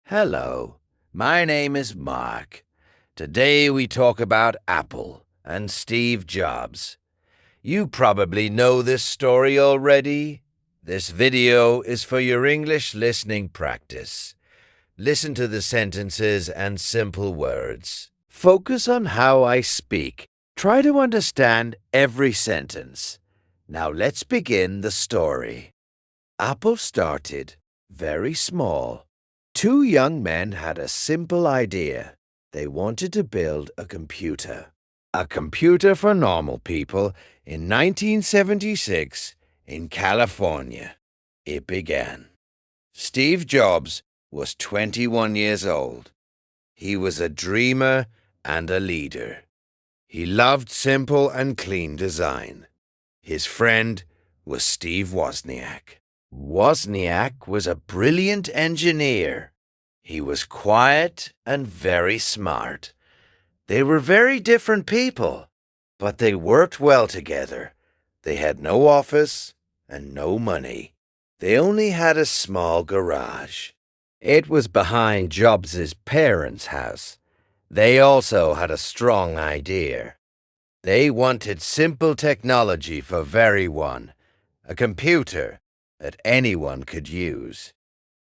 Hello, my name is Mark. Today we talk about Apple and Steve Jobs. You probably know this story already. This video is for your English listening practice. Listen to the sentences and simple words. Focus on how I speak. Try to understand every sentence. Now let's begin the story. Apple started very small. Two young men had a simple idea. They wanted to build a computer. A computer for normal people in 1976 in California. It began. Steve Jobs was 21 years old. He was a dreamer and a leader. He loved simple and clean design. His friend was Steve Wozniak. Wozniak was a brilliant engineer. He was quiet and very smart. They were very different people, but they worked well together. They had no office and no money. They only had a small garage. It was behind Jobs' parents' house. They also had a strong idea. They wanted simple technology for everyone, a computer that anyone could use,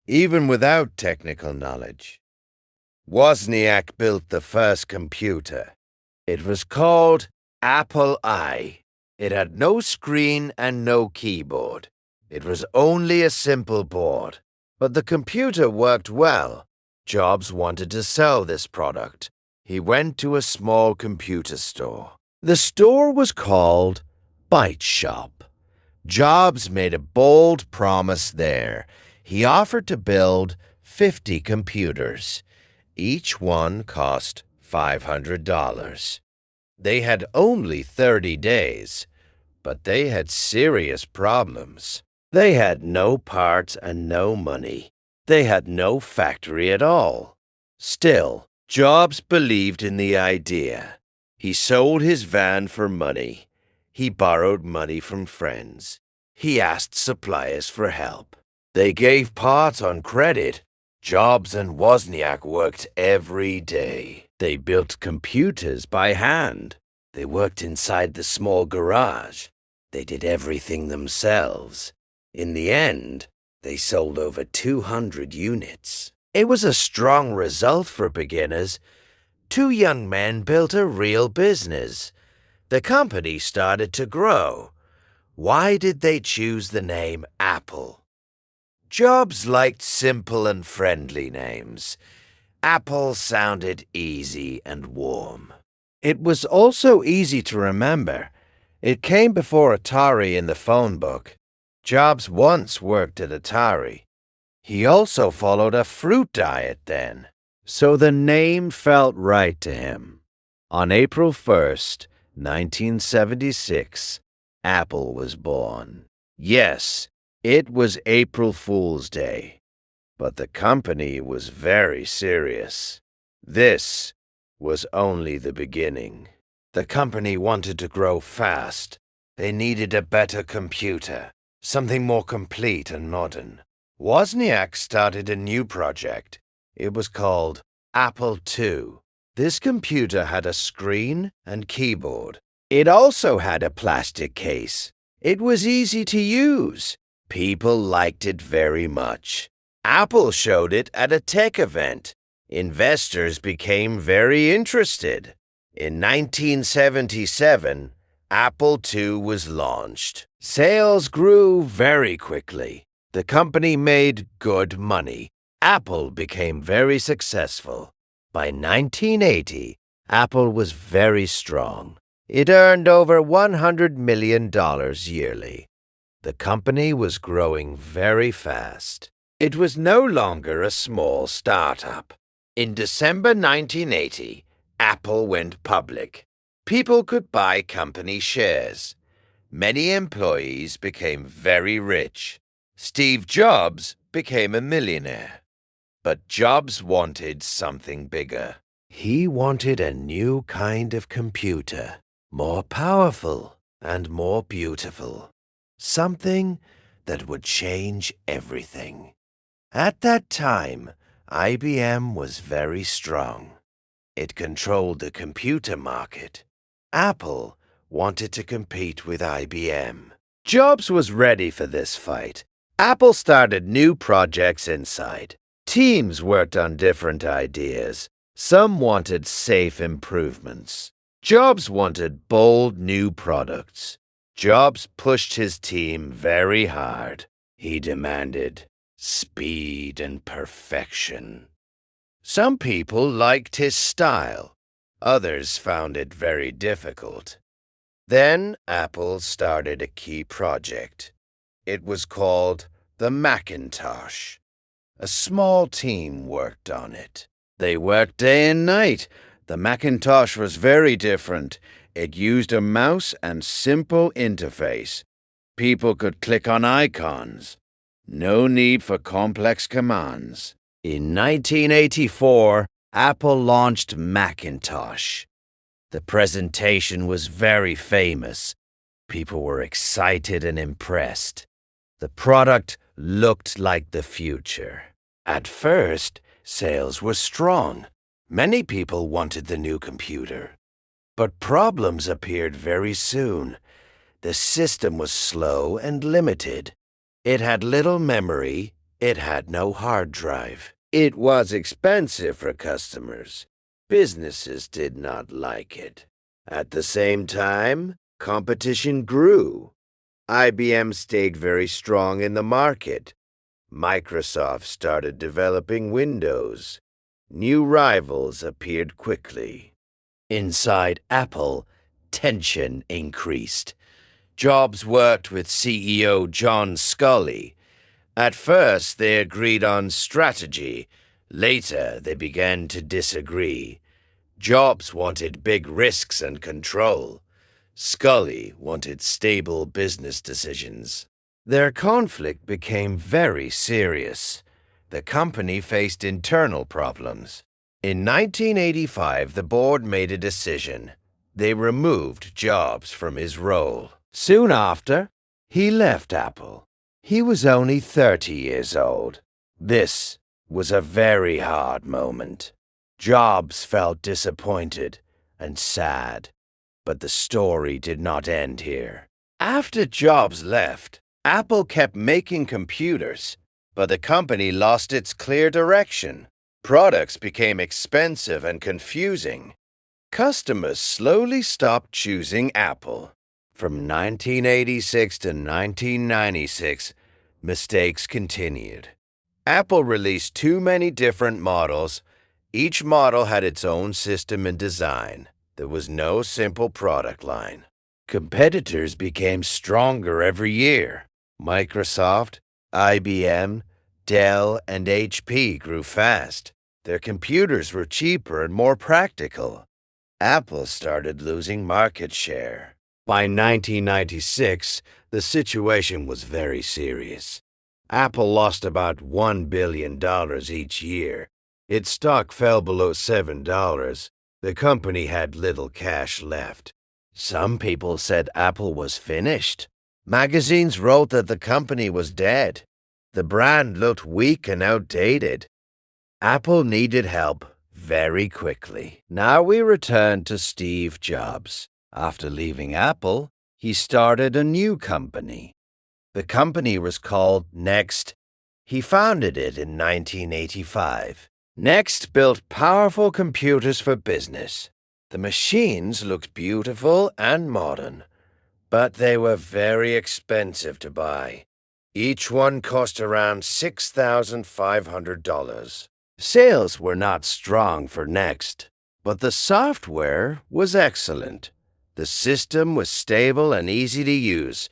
even without technical knowledge. Wozniak built the first computer. It was called Apple I. It had no screen and no keyboard. It was only a simple board. But the computer worked well. Jobs wanted to sell this product. He went to a small computer store. The store was called Byte Shop. Jobs made a bold promise there. He offered to build 50 computers. Each one cost $500. They had only 30 days, but they had serious problems. They had no parts and no money. They had no factory at all. Still, Jobs believed in the idea. He sold his van for money. He borrowed money from friends. He asked suppliers for help. They gave parts on credit. Jobs and Wozniak worked every day. They built computers by hand. They worked inside the small garage. They did everything themselves. In the end, they sold over 200 units. It was a strong result for beginners. Two young men built a real business. The company started to grow. Why did they choose the name Apple? Jobs liked simple and friendly names. Apple sounded easy and warm. It was also easy to remember. It came before Atari in the phone book. Jobs once worked at Atari. He also followed a fruit diet then, so the name felt right to him. On April 1st, 1976, Apple was born. Yes, it was April Fool's Day, but the company was very serious. This was only the beginning. The company wanted to grow fast. They needed a better computer, something more complete and modern. Wozniak started a new project. It was called Apple II. This computer had a screen and keyboard. It also had a plastic case. It was easy to use. People liked it very much. Apple showed it at a tech event. Investors became very interested. In 1977, Apple II was launched. Sales grew very quickly. The company made good money. Apple became very successful. By 1980, Apple was very strong. It earned over $100 million yearly. The company was growing very fast. It was no longer a small startup. In December 1980, Apple went public. People could buy company shares. Many employees became very rich. Steve Jobs became a millionaire. But Jobs wanted something bigger. He wanted a new kind of computer, more powerful and more beautiful. Something that would change everything. At that time, IBM was very strong. It controlled the computer market. Apple wanted to compete with IBM. Jobs was ready for this fight. Apple started new projects inside. Teams worked on different ideas. Some wanted safe improvements. Jobs wanted bold new products. Jobs pushed his team very hard. He demanded speed and perfection. Some people liked his style. Others found it very difficult. Then Apple started a key project. It was called the Macintosh. A small team worked on it. They worked day and night. The Macintosh was very different. It used a mouse and simple interface. People could click on icons. No need for complex commands. In 1984, Apple launched Macintosh. The presentation was very famous. People were excited and impressed. The product looked like the future. At first, sales were strong. Many people wanted the new computer. But problems appeared very soon. The system was slow and limited. It had little memory. It had no hard drive. It was expensive for customers. Businesses did not like it. At the same time, competition grew. IBM stayed very strong in the market. Microsoft started developing Windows. New rivals appeared quickly. Inside Apple, tension increased. Jobs worked with CEO John Sculley. At first, they agreed on strategy. Later, they began to disagree. Jobs wanted big risks and control. Sculley wanted stable business decisions. Their conflict became very serious. The company faced internal problems. In 1985, the board made a decision. They removed Jobs from his role. Soon after, he left Apple. He was only 30 years old. This was a very hard moment. Jobs felt disappointed and sad. But the story did not end here. After Jobs left, Apple kept making computers, but the company lost its clear direction. Products became expensive and confusing. Customers slowly stopped choosing Apple. From 1986 to 1996, mistakes continued. Apple released too many different models. Each model had its own system and design. There was no simple product line. Competitors became stronger every year. Microsoft, IBM, Dell, and HP grew fast. Their computers were cheaper and more practical. Apple started losing market share. By 1996, the situation was very serious. Apple lost about $1 billion each year. Its stock fell below $7. The company had little cash left. Some people said Apple was finished. Magazines wrote that the company was dead. The brand looked weak and outdated. Apple needed help very quickly. Now we return to Steve Jobs. After leaving Apple, he started a new company. The company was called Next. He founded it in 1985. Next built powerful computers for business. The machines looked beautiful and modern, but they were very expensive to buy. Each one cost around $6,500. Sales were not strong for Next, but the software was excellent. The system was stable and easy to use.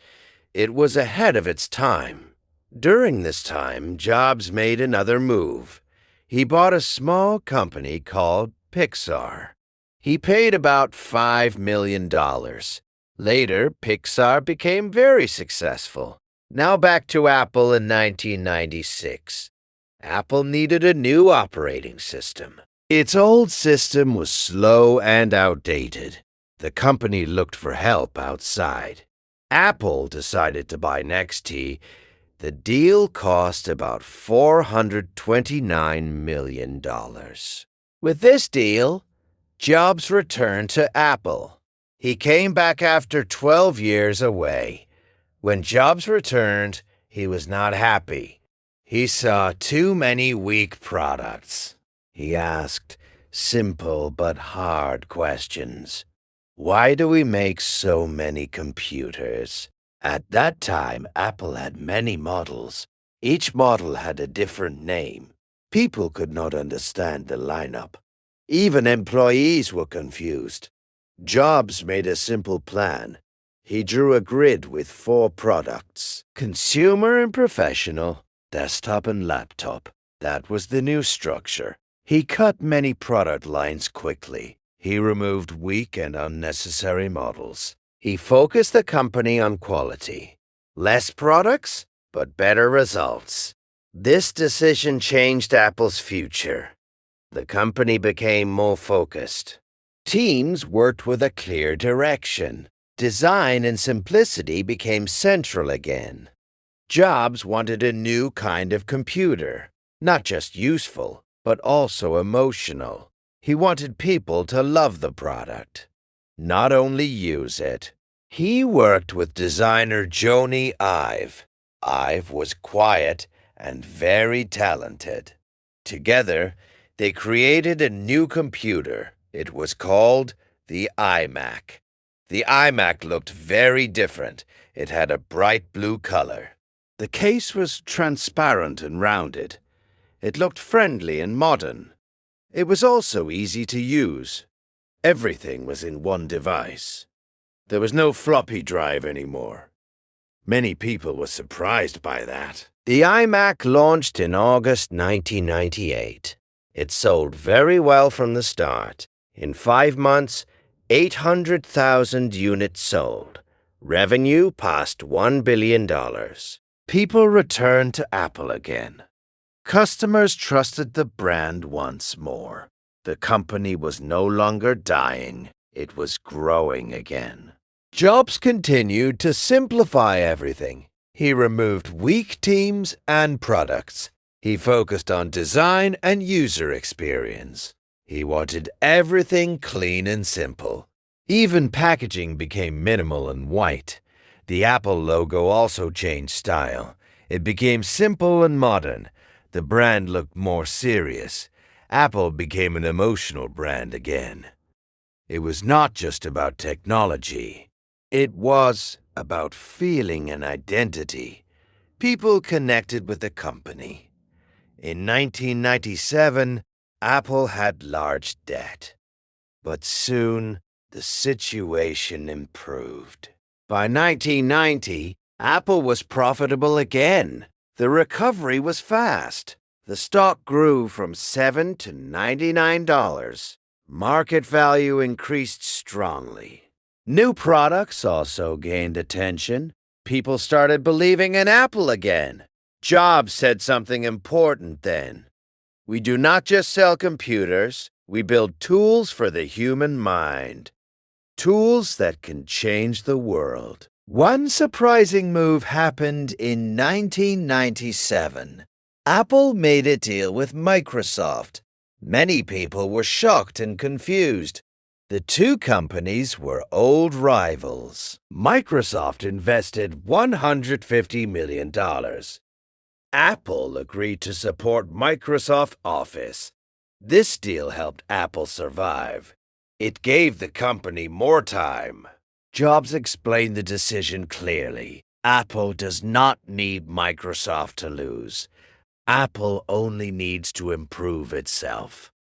It was ahead of its time. During this time, Jobs made another move. He bought a small company called Pixar. He paid about $5 million. Later, Pixar became very successful. Now back to Apple in 1996. Apple needed a new operating system. Its old system was slow and outdated. The company looked for help outside. Apple decided to buy NXT. The deal cost about $429 million. With this deal, Jobs returned to Apple. He came back after 12 years away. When Jobs returned, he was not happy. He saw too many weak products. He asked simple but hard questions. Why do we make so many computers? At that time, Apple had many models. Each model had a different name. People could not understand the lineup. Even employees were confused. Jobs made a simple plan. He drew a grid with 4 products: consumer and professional, desktop and laptop. That was the new structure. He cut many product lines quickly. He removed weak and unnecessary models. He focused the company on quality. Less products, but better results. This decision changed Apple's future. The company became more focused. Teams worked with a clear direction. Design and simplicity became central again. Jobs wanted a new kind of computer, not just useful, but also emotional. He wanted people to love the product, not only use it. He worked with designer Jony Ive. Ive was quiet and very talented. Together, they created a new computer. It was called the iMac. The iMac looked very different. It had a bright blue color. The case was transparent and rounded. It looked friendly and modern. It was also easy to use. Everything was in one device. There was no floppy drive anymore. Many people were surprised by that. The iMac launched in August 1998. It sold very well from the start. In 5 months, 800,000 units sold. Revenue passed $1 billion. People returned to Apple again. Customers trusted the brand once more. The company was no longer dying. It was growing again. Jobs continued to simplify everything. He removed weak teams and products. He focused on design and user experience. He wanted everything clean and simple. Even packaging became minimal and white. The Apple logo also changed style. It became simple and modern. The brand looked more serious. Apple became an emotional brand again. It was not just about technology. It was about feeling and identity. People connected with the company. In 1997, Apple had large debt. But soon, the situation improved. By 1990, Apple was profitable again. The recovery was fast. The stock grew from $7 to $99. Market value increased strongly. New products also gained attention. People started believing in Apple again. Jobs said something important then. We do not just sell computers, we build tools for the human mind. Tools that can change the world. One surprising move happened in 1997. Apple made a deal with Microsoft. Many people were shocked and confused. The two companies were old rivals. Microsoft invested $150 million. Apple agreed to support Microsoft Office. This deal helped Apple survive. It gave the company more time. Jobs explained the decision clearly. Apple does not need Microsoft to lose. Apple only needs to improve itself.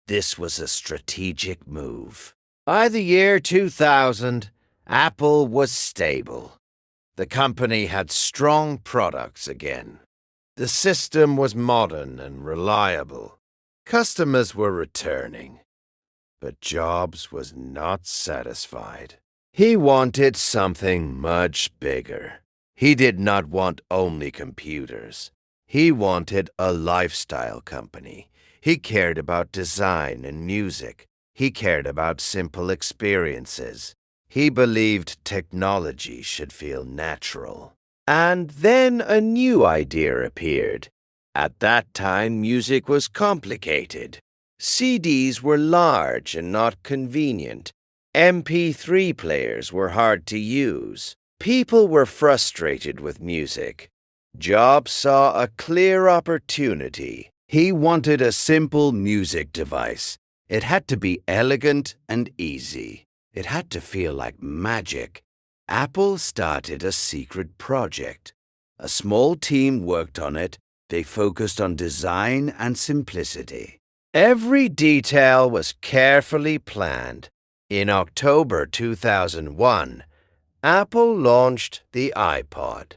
This was a strategic move. By the year 2000, Apple was stable. The company had strong products again. The system was modern and reliable. Customers were returning. But Jobs was not satisfied. He wanted something much bigger. He did not want only computers. He wanted a lifestyle company. He cared about design and music. He cared about simple experiences. He believed technology should feel natural. And then a new idea appeared. At that time, music was complicated. CDs were large and not convenient. MP3 players were hard to use. People were frustrated with music. Jobs saw a clear opportunity. He wanted a simple music device. It had to be elegant and easy. It had to feel like magic. Apple started a secret project. A small team worked on it. They focused on design and simplicity. Every detail was carefully planned. In October 2001, Apple launched the iPod.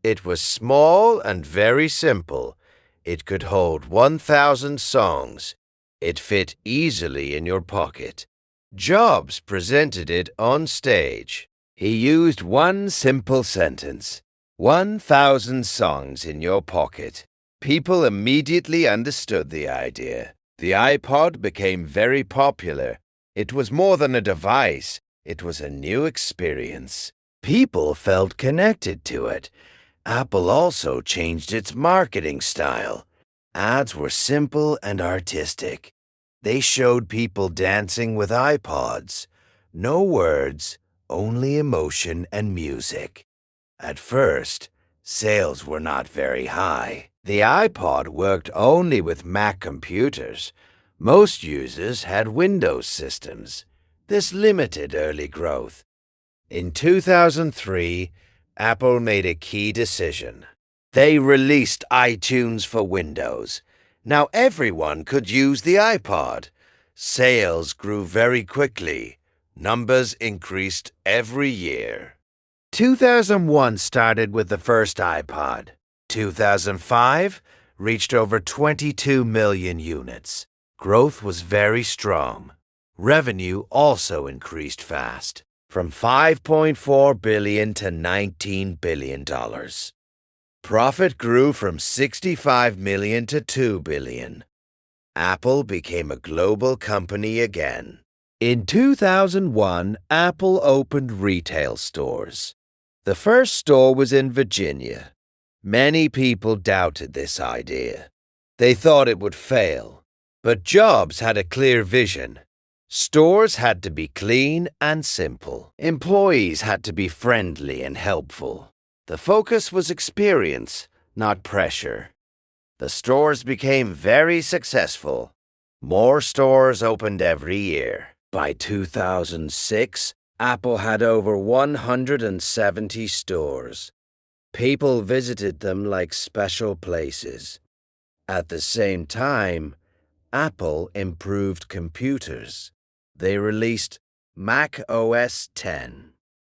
It was small and very simple. It could hold 1,000 songs. It fit easily in your pocket. Jobs presented it on stage. He used one simple sentence: 1,000 songs in your pocket. People immediately understood the idea. The iPod became very popular. It was more than a device. It was a new experience. People felt connected to it. Apple also changed its marketing style. Ads were simple and artistic. They showed people dancing with iPods. No words, only emotion and music. At first, sales were not very high. The iPod worked only with Mac computers. Most users had Windows systems. This limited early growth. In 2003, Apple made a key decision. They released iTunes for Windows. Now everyone could use the iPod. Sales grew very quickly. Numbers increased every year. 2001 started with the first iPod. 2005 reached over 22 million units. Growth was very strong. Revenue also increased fast, from $5.4 billion to $19 billion. Profit grew from $65 million to $2 billion. Apple became a global company again. In 2001, Apple opened retail stores. The first store was in Virginia. Many people doubted this idea. They thought it would fail. But Jobs had a clear vision. Stores had to be clean and simple. Employees had to be friendly and helpful. The focus was experience, not pressure. The stores became very successful. More stores opened every year. By 2006, Apple had over 170 stores. People visited them like special places. At the same time, Apple improved computers. They released Mac OS X.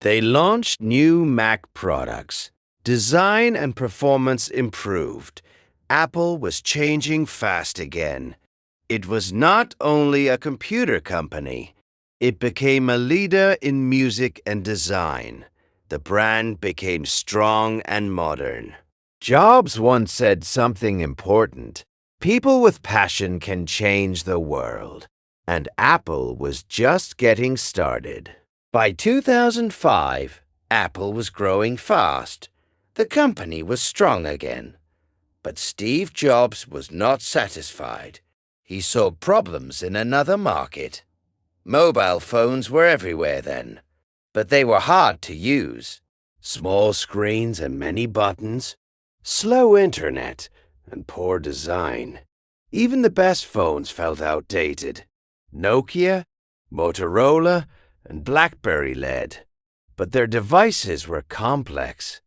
They launched new Mac products. Design and performance improved. Apple was changing fast again. It was not only a computer company. It became a leader in music and design. The brand became strong and modern. Jobs once said something important. People with passion can change the world. And Apple was just getting started. By 2005, Apple was growing fast. The company was strong again. But Steve Jobs was not satisfied. He saw problems in another market. Mobile phones were everywhere then, but they were hard to use. Small screens and many buttons, slow internet, and poor design. Even the best phones felt outdated. Nokia, Motorola, and BlackBerry led, but their devices were complex.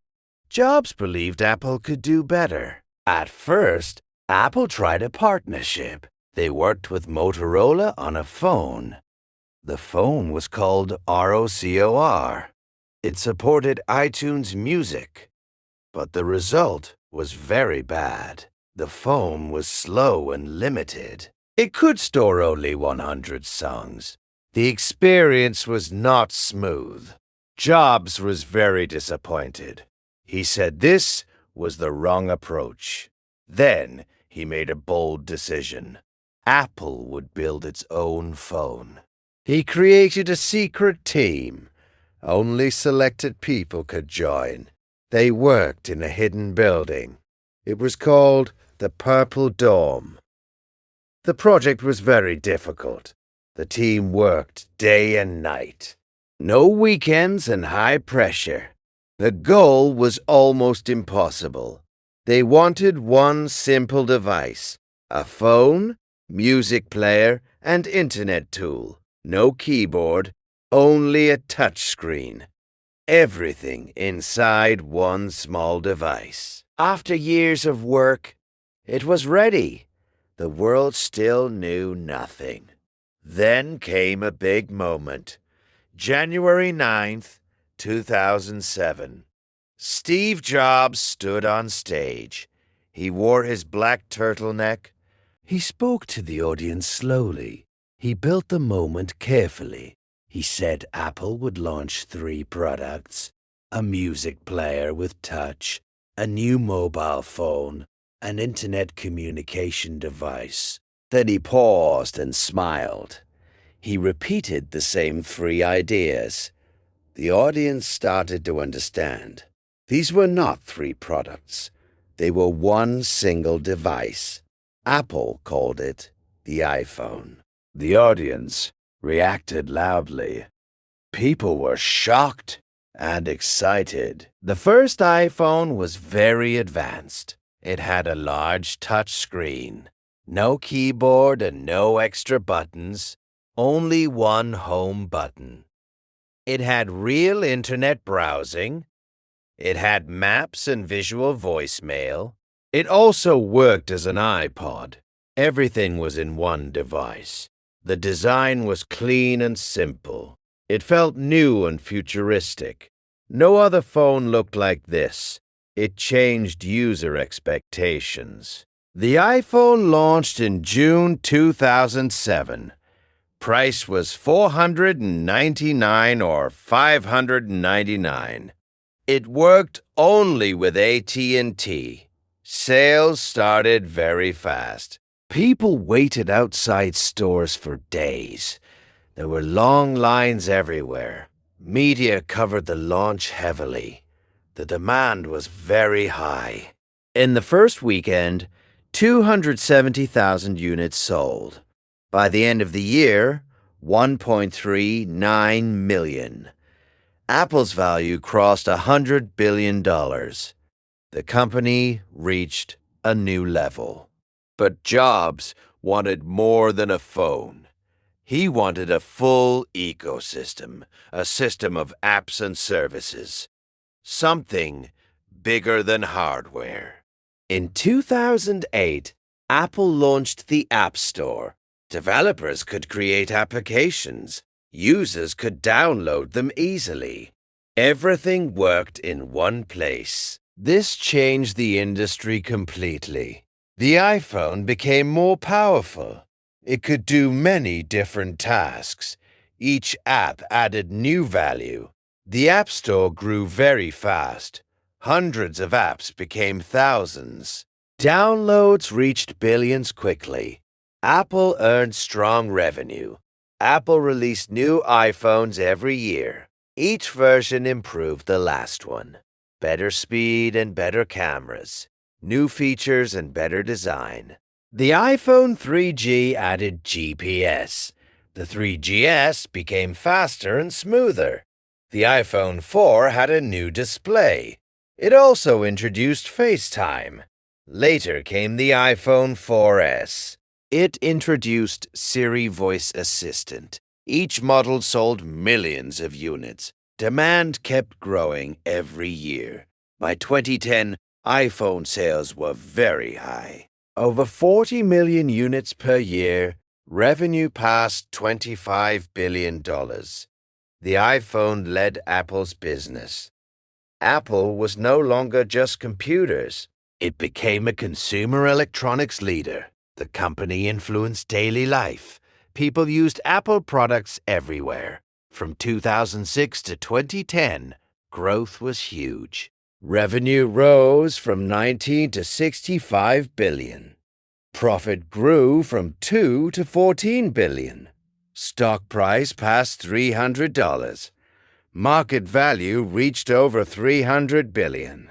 Jobs believed Apple could do better. At first, Apple tried a partnership. They worked with Motorola on a phone. The phone was called ROCOR. It supported iTunes Music, but the result was very bad. The phone was slow and limited. It could store only 100 songs. The experience was not smooth. Jobs was very disappointed. He said this was the wrong approach. Then he made a bold decision. Apple would build its own phone. He created a secret team. Only selected people could join. They worked in a hidden building. It was called the Purple Dome. The project was very difficult. The team worked day and night. No weekends and high pressure. The goal was almost impossible. They wanted one simple device: a phone, music player, and internet tool. No keyboard, only a touchscreen. Everything inside one small device. After years of work, it was ready. The world still knew nothing. Then came a big moment. January 9th, 2007. Steve Jobs stood on stage. He wore his black turtleneck. He spoke to the audience slowly. He built the moment carefully. He said Apple would launch 3 products: a music player with touch, a new mobile phone, an internet communication device. Then he paused and smiled. He repeated the same 3 ideas. The audience started to understand. These were not 3 products. They were one single device. Apple called it the iPhone. The audience reacted loudly. People were shocked and excited. The first iPhone was very advanced. It had a large touch screen, no keyboard and no extra buttons, only one home button. It had real internet browsing. It had maps and visual voicemail. It also worked as an iPod. Everything was in one device. The design was clean and simple. It felt new and futuristic. No other phone looked like this. It changed user expectations. The iPhone launched in June 2007. Price was $499 or $599. It worked only with AT&T. Sales started very fast. People waited outside stores for days. There were long lines everywhere. Media covered the launch heavily. The demand was very high. In the first weekend, 270,000 units sold. By the end of the year, 1.39 million. Apple's value crossed $100 billion. The company reached a new level. But Jobs wanted more than a phone. He wanted a full ecosystem, a system of apps and services. Something bigger than hardware. In 2008, Apple launched the App Store. Developers could create applications. Users could download them easily. Everything worked in one place. This changed the industry completely. The iPhone became more powerful. It could do many different tasks. Each app added new value. The App Store grew very fast. Hundreds of apps became thousands. Downloads reached billions quickly. Apple earned strong revenue. Apple released new iPhones every year. Each version improved the last one. Better speed and better cameras. New features and better design. The iPhone 3G added GPS. The 3GS became faster and smoother. The iPhone 4 had a new display. It also introduced FaceTime. Later came the iPhone 4S. It introduced Siri Voice Assistant. Each model sold millions of units. Demand kept growing every year. By 2010, iPhone sales were very high. Over 40 million units per year, revenue passed $25 billion. The iPhone led Apple's business. Apple was no longer just computers. It became a consumer electronics leader. The company influenced daily life. People used Apple products everywhere. From 2006 to 2010, growth was huge. Revenue rose from 19 to 65 billion. Profit grew from 2 to 14 billion. Stock price passed $300. Market value reached over $300 billion.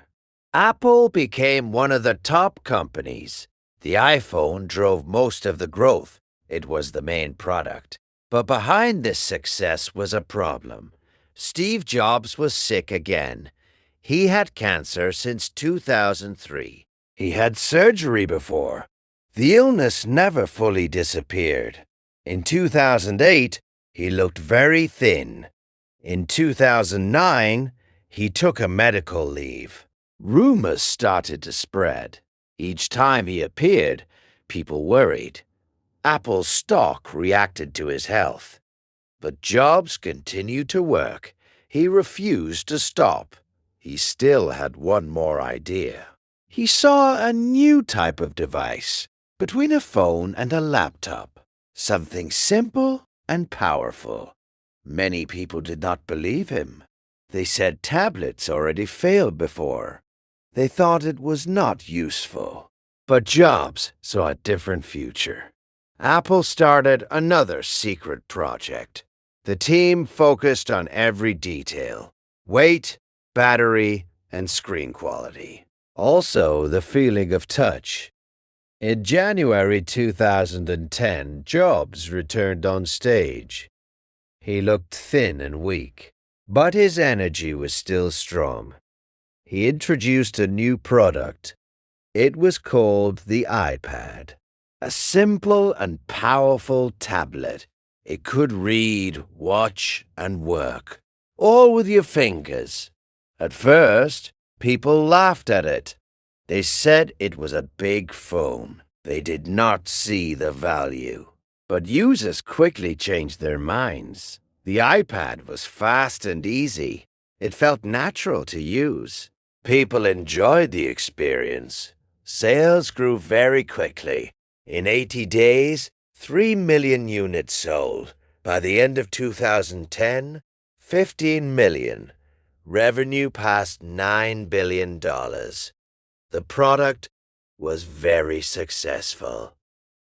Apple became one of the top companies. The iPhone drove most of the growth. It was the main product. But behind this success was a problem. Steve Jobs was sick again. He had cancer since 2003. He had surgery before. The illness never fully disappeared. In 2008, he looked very thin. In 2009, he took a medical leave. Rumors started to spread. Each time he appeared, people worried. Apple's stock reacted to his health. But Jobs continued to work. He refused to stop. He still had one more idea. He saw a new type of device between a phone and a laptop. Something simple and powerful. Many people did not believe him. They said tablets already failed before. They thought it was not useful. But Jobs saw a different future. Apple started another secret project. The team focused on every detail: weight, battery, and screen quality. Also, the feeling of touch. In January 2010, Jobs returned on stage. He looked thin and weak, but his energy was still strong. He introduced a new product. It was called the iPad. A simple and powerful tablet. It could read, watch, and work, all with your fingers. At first, people laughed at it. They said it was a big phone. They did not see the value. But users quickly changed their minds. The iPad was fast and easy. It felt natural to use. People enjoyed the experience. Sales grew very quickly. In 80 days, 3 million units sold. By the end of 2010, 15 million. Revenue passed $9 billion. The product was very successful.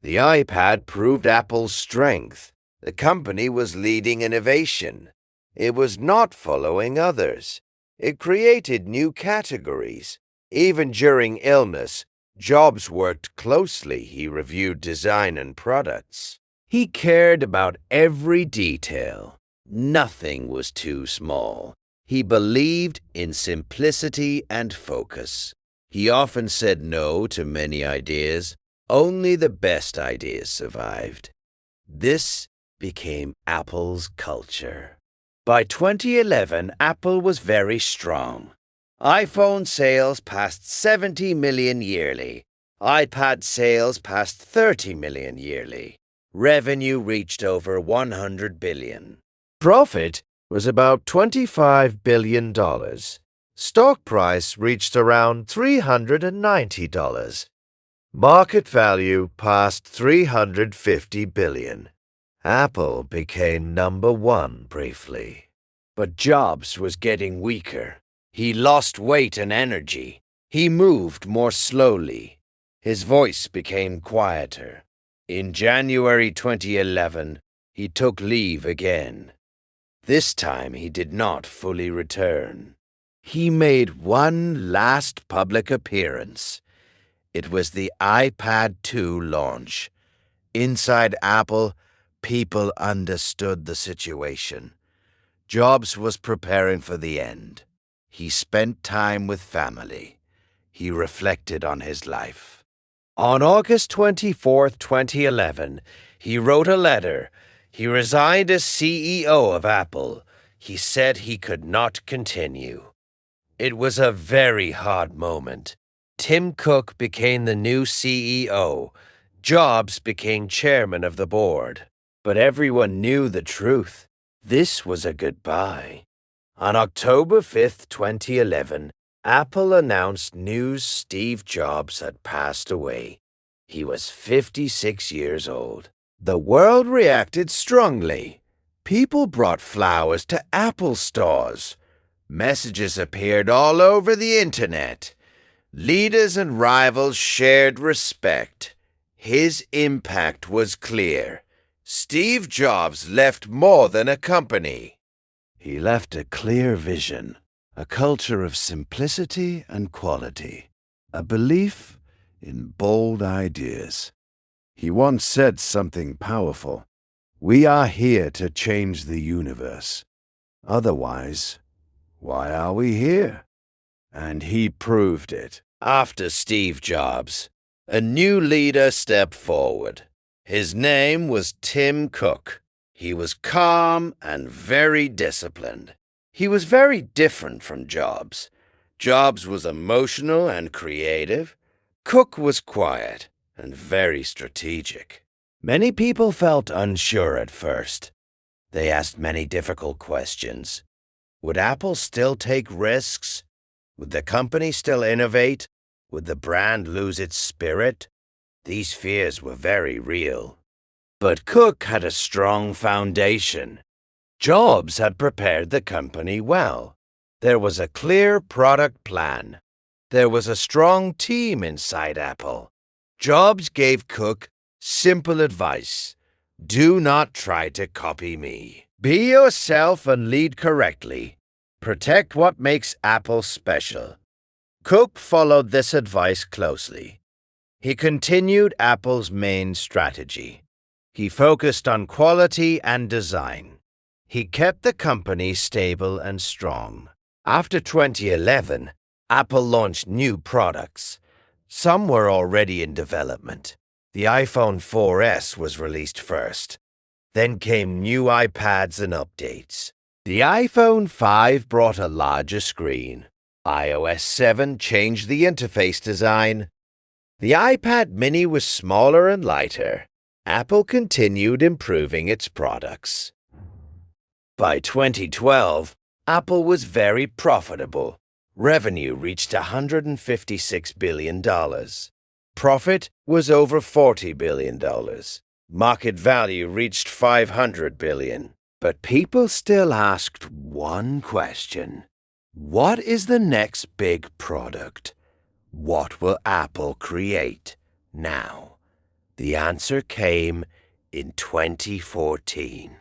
The iPad proved Apple's strength. The company was leading innovation. It was not following others. It created new categories. Even during illness, Jobs worked closely. He reviewed design and products. He cared about every detail. Nothing was too small. He believed in simplicity and focus. He often said no to many ideas. Only the best ideas survived. This became Apple's culture. By 2011, Apple was very strong. iPhone sales passed 70 million yearly. iPad sales passed 30 million yearly. Revenue reached over $100 billion. Profit was about $25 billion. Stock price reached around $390. Market value passed $350 billion. Apple became number one briefly. But Jobs was getting weaker. He lost weight and energy. He moved more slowly. His voice became quieter. In January 2011, he took leave again. This time he did not fully return. He made one last public appearance. It was the iPad 2 launch. Inside Apple, people understood the situation. Jobs was preparing for the end. He spent time with family. He reflected on his life. On August 24, 2011, he wrote a letter. He resigned as CEO of Apple. He said he could not continue. It was a very hard moment. Tim Cook became the new CEO. Jobs became chairman of the board. But everyone knew the truth. This was a goodbye. On October 5, 2011, Apple announced news Steve Jobs had passed away. He was 56 years old. The world reacted strongly. People brought flowers to Apple stores. Messages appeared all over the internet. Leaders and rivals shared respect. His impact was clear. Steve Jobs left more than a company. He left a clear vision, a culture of simplicity and quality, a belief in bold ideas. He once said something powerful. We are here to change the universe. Otherwise, why are we here? And he proved it. After Steve Jobs, a new leader stepped forward. His name was Tim Cook. He was calm and very disciplined. He was very different from Jobs. Jobs was emotional and creative. Cook was quiet and very strategic. Many people felt unsure at first. They asked many difficult questions. Would Apple still take risks? Would the company still innovate? Would the brand lose its spirit? These fears were very real. But Cook had a strong foundation. Jobs had prepared the company well. There was a clear product plan. There was a strong team inside Apple. Jobs gave Cook simple advice. Do not try to copy me. Be yourself and lead correctly. Protect what makes Apple special. Cook followed this advice closely. He continued Apple's main strategy. He focused on quality and design. He kept the company stable and strong. After 2011, Apple launched new products. Some were already in development. The iPhone 4S was released first. Then came new iPads and updates. The iPhone 5 brought a larger screen. iOS 7 changed the interface design. The iPad mini was smaller and lighter. Apple continued improving its products. By 2012, Apple was very profitable. Revenue reached $156 billion. Profit was over $40 billion. Market value reached $500 billion. But people still asked one question. What is the next big product? What will Apple create now? The answer came in 2014.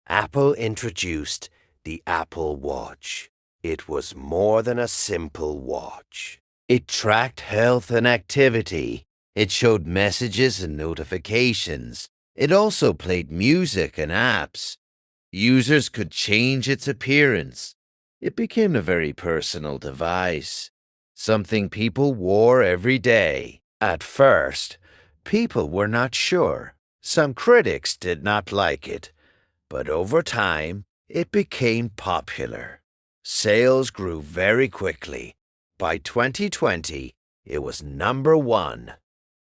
Apple introduced the Apple Watch. It was more than a simple watch. It tracked health and activity. It showed messages and notifications. It also played music and apps. Users could change its appearance. It became a very personal device, something people wore every day. At first, people were not sure. Some critics did not like it. But over time, it became popular. Sales grew very quickly. By 2020, it was number one,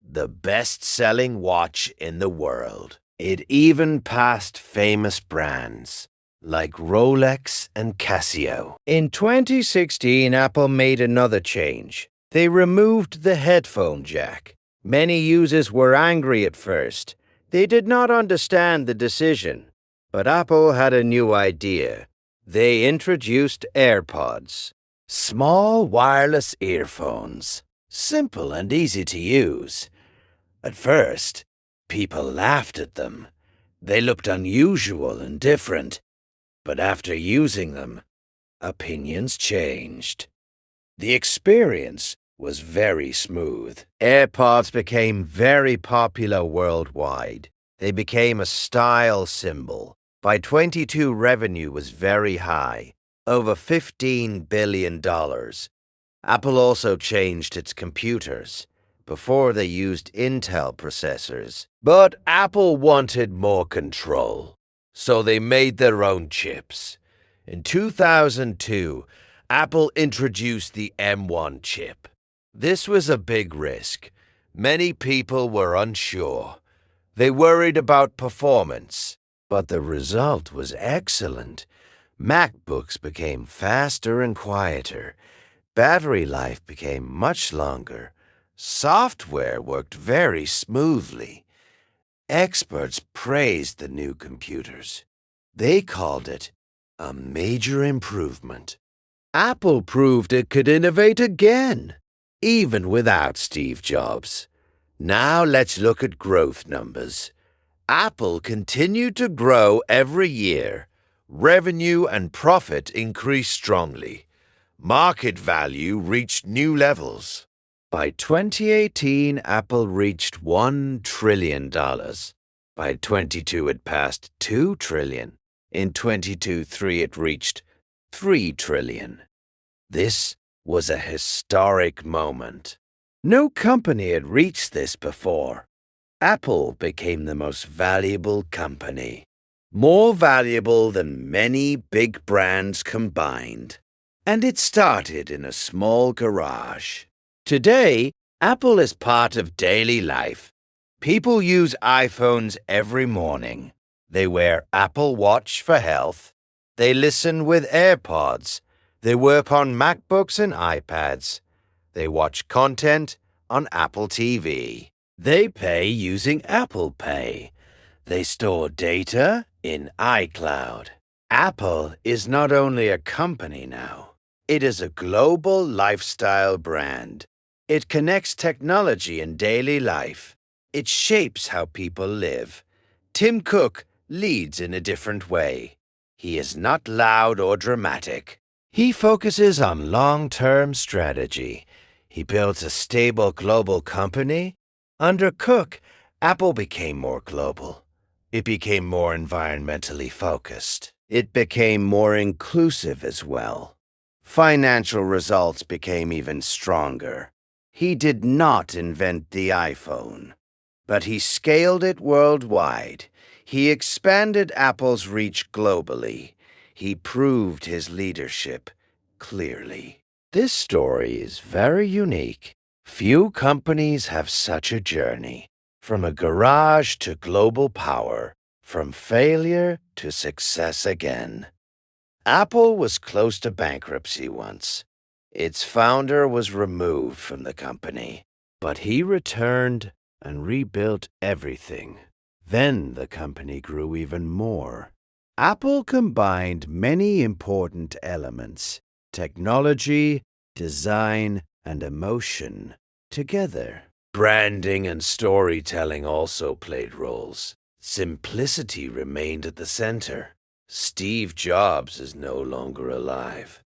the best-selling watch in the world. It even passed famous brands like Rolex and Casio. In 2016, Apple made another change. They removed the headphone jack. Many users were angry at first. They did not understand the decision. But Apple had a new idea. They introduced AirPods, small wireless earphones, simple and easy to use. At first, people laughed at them. They looked unusual and different. But after using them, opinions changed. The experience was very smooth. AirPods became very popular worldwide. They became a style symbol. By 2022, revenue was very high, over $15 billion. Apple also changed its computers. Before they used Intel processors. But Apple wanted more control, so they made their own chips. In 2002, Apple introduced the M1 chip. This was a big risk. Many people were unsure. They worried about performance. But the result was excellent. MacBooks became faster and quieter. Battery life became much longer. Software worked very smoothly. Experts praised the new computers. They called it a major improvement. Apple proved it could innovate again, even without Steve Jobs. Now let's look at growth numbers. Apple continued to grow every year. Revenue and profit increased strongly. Market value reached new levels. By 2018, Apple reached $1 trillion. By 22, it passed 2 trillion. In 2023, it reached 3 trillion. This was a historic moment. No company had reached this before. Apple became the most valuable company, more valuable than many big brands combined. And it started in a small garage. Today, Apple is part of daily life. People use iPhones every morning. They wear Apple Watch for health. They listen with AirPods. They work on MacBooks and iPads. They watch content on Apple TV. They pay using Apple Pay. They store data in iCloud. Apple is not only a company now. It is a global lifestyle brand. It connects technology and daily life. It shapes how people live. Tim Cook leads in a different way. He is not loud or dramatic. He focuses on long-term strategy. He builds a stable global company. Under Cook, Apple became more global. It became more environmentally focused. It became more inclusive as well. Financial results became even stronger. He did not invent the iPhone, but he scaled it worldwide. He expanded Apple's reach globally. He proved his leadership clearly. This story is very unique. Few companies have such a journey. From a garage to global power, from failure to success again. Apple was close to bankruptcy once. Its founder was removed from the company, but he returned and rebuilt everything. Then the company grew even more. Apple combined many important elements: technology, design, and emotion together. Branding and storytelling also played roles. Simplicity remained at the center. Steve Jobs is no longer alive,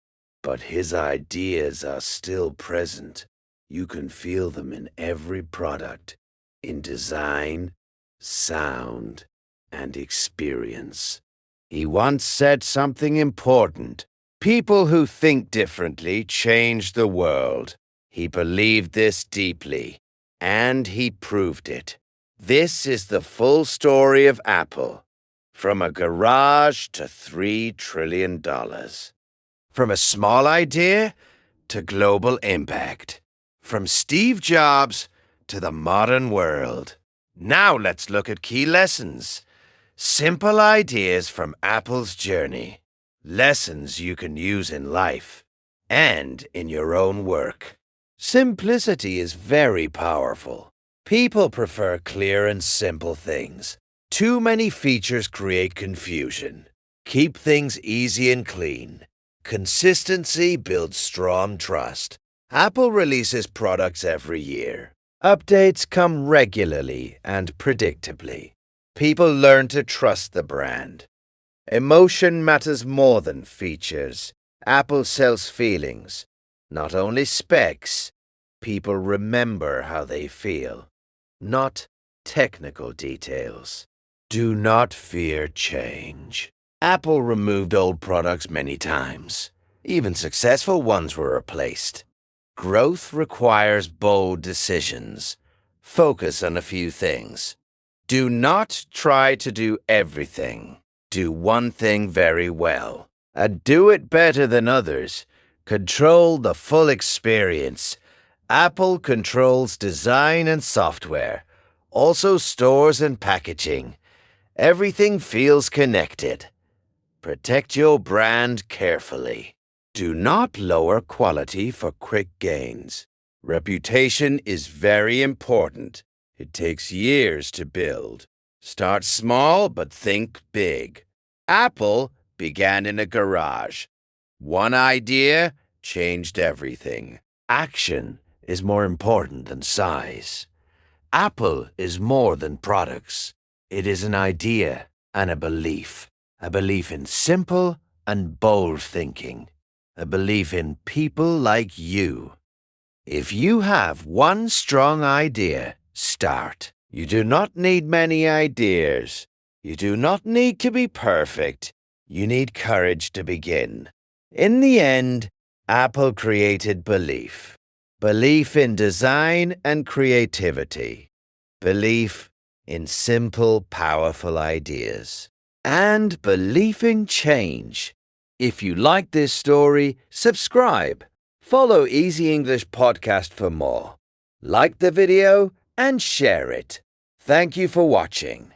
but his ideas are still present. You can feel them in every product, in design, sound, and experience. He once said something important. People who think differently change the world. He believed this deeply, and he proved it. This is the full story of Apple. From a garage to $3 trillion. From a small idea to global impact. From Steve Jobs to the modern world. Now let's look at key lessons. Simple ideas from Apple's journey. Lessons you can use in life and in your own work. Simplicity is very powerful. People prefer clear and simple things. Too many features create confusion. Keep things easy and clean. Consistency builds strong trust. Apple releases products every year. Updates come regularly and predictably. People learn to trust the brand. Emotion matters more than features. Apple sells feelings, not only specs. People remember how they feel, not technical details. Do not fear change. Apple removed old products many times. Even successful ones were replaced. Growth requires bold decisions. Focus on a few things. Do not try to do everything. Do one thing very well, and do it better than others. Control the full experience. Apple controls design and software, also stores and packaging. Everything feels connected. Protect your brand carefully. Do not lower quality for quick gains. Reputation is very important. It takes years to build. Start small, but think big. Apple began in a garage. One idea changed everything. Action is more important than size. Apple is more than products. It is an idea and a belief. a belief in simple and bold thinking, a belief in people like you. If you have one strong idea, start. You do not need many ideas. You do not need to be perfect. You need courage to begin. In the end, Apple created belief. Belief in design and creativity. Belief in simple, powerful ideas. And belief in change. If you like this story, subscribe. Follow Easy English Podcast for more. Like the video and share it. Thank you for watching.